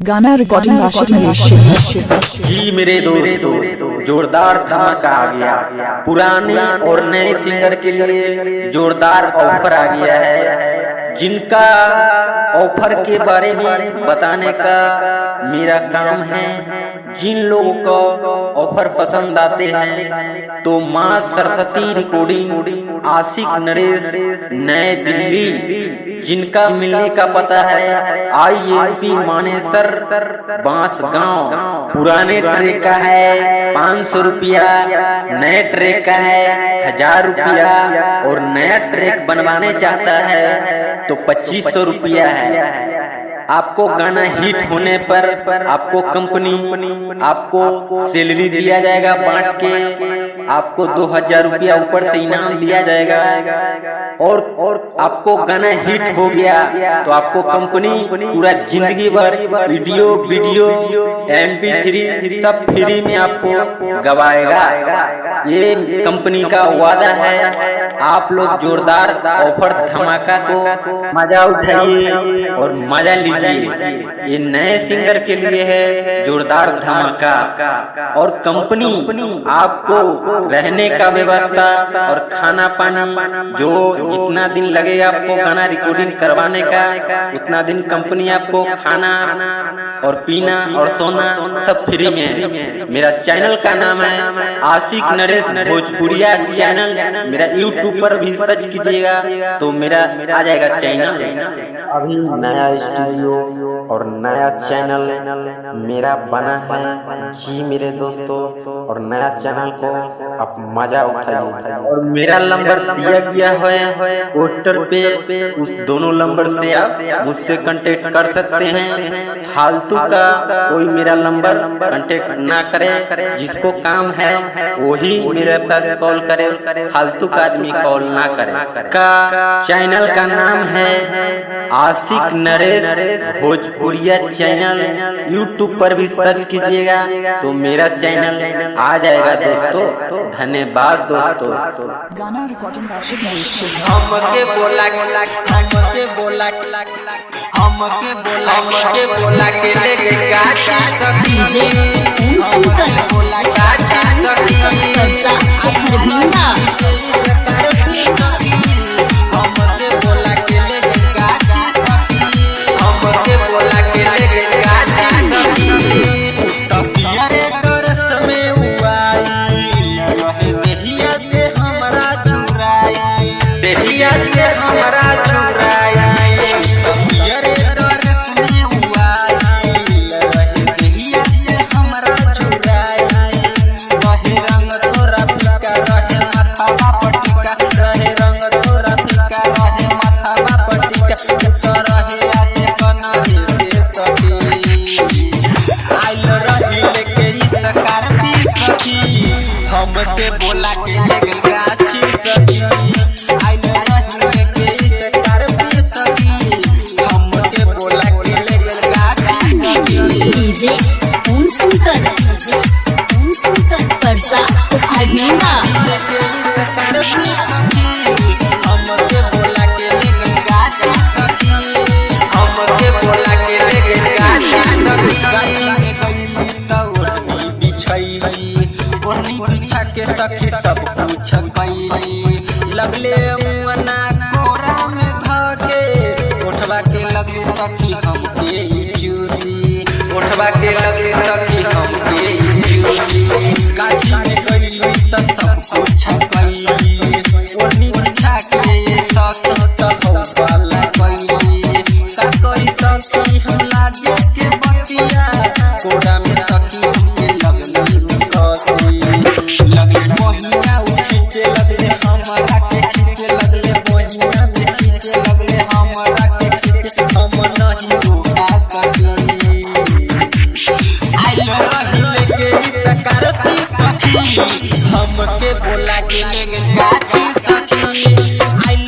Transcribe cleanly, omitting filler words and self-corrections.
गाना रिकॉर्डिंग जी मेरे दोस्तों, जोरदार धमाका आ गया। पुराने और नए सिंगर के लिए जोरदार ऑफर आ गया है। जिनका ऑफर के बारे में बताने का मेरा काम है। जिन लोगों को ऑफर पसंद आते हैं तो माँ सरस्वती रिकॉर्डिंग, आशिक नरेश, नए दिल्ली। जिनका मिलने का पता है IMP मानेसर बांसगांव। पुराने ट्रैक का है 500 रुपया, नए ट्रैक का है 1000 रुपया और नया ट्रैक बनवाने चाहता है तो 2500 रुपया है। आपको गाना हिट होने पर आपको कंपनी आपको सैलरी दिया जाएगा बांट के। आपको 2000 रुपया ऊपर से इनाम दिया जाएगा। और आपको गाना हिट हो गया तो आपको कंपनी पूरा जिंदगी भर वीडियो MP3 सब फ्री में आपको गवाएगा। ये कंपनी का वादा है। आप लोग जोरदार ऑफर धमाका को मजा उठाइए और मजा लीजिए। ये नए सिंगर के लिए है जोरदार धमाका। और कंपनी आपको रहने का व्यवस्था और खाना पानी जो जितना दिन लगेगा आपको गाना रिकॉर्डिंग करवाने का, उतना दिन कंपनी आपको खाना और पीना और सोना सब फ्री में है। मेरा चैनल का नाम है आशिक नरेश भोजपुरिया चैनल। मेरा YouTube पर भी सर्च कीजिएगा तो मेरा आ जाएगा चैनल। अभी नया स्टूडियो और नया चैनल मेरा बना है जी मेरे दोस्तों। और नया चैनल को आप मजा उठाइए। और मेरा नंबर दिया गया है पोस्टर पे, उस दोनों नंबर से आप मुझसे कांटेक्ट कर सकते हैं। फालतू का कोई मेरा नंबर कांटेक्ट ना करे। जिसको काम है वही मेरे पास कॉल करे, फालतू का आदमी कॉल ना करे। का चैनल का नाम है आशिक नरेश भोजपुरिया चैनल। YouTube पर भी सर्च कीजिएगा तो मेरा चैनल आ जाएगा दोस्तों। धन्यवाद दोस्तों। गाना रिकॉर्डिंग हमके बोला के लेके गाची डीजे बोला हमारा चुराया हमके बोला के लेके गाची सखी आइल रही के कर पे सखी। हमके बोला के लेके गाची सखी। डीजे परसा अग्निवा। हमके बोला के लेके गाची सखी। हमके बोला के लेके गाची सखी। ओढ़नी बिछा के सखी सब कुछ कैली। लगले मुअना कोरा में धके उठवा के लगले सखी हमके चूसी। उठवा के लगले सखी हमके चूसी। गाछी में गईली त सब कुछ कैली। ओढ़नी बिछा के सखी त वाला कैली। का कोई सखी हम लाजे के बतिया कोरा में सखी हमके लगली मोहिया खींचे लगले हमरा के खींचे लगले मोहिया में खींचे लगले हमरा के खींचे। हम नहीं रोका सकी आइल रही के करती सखी। हमके बोला के लेके गाची सखी आइल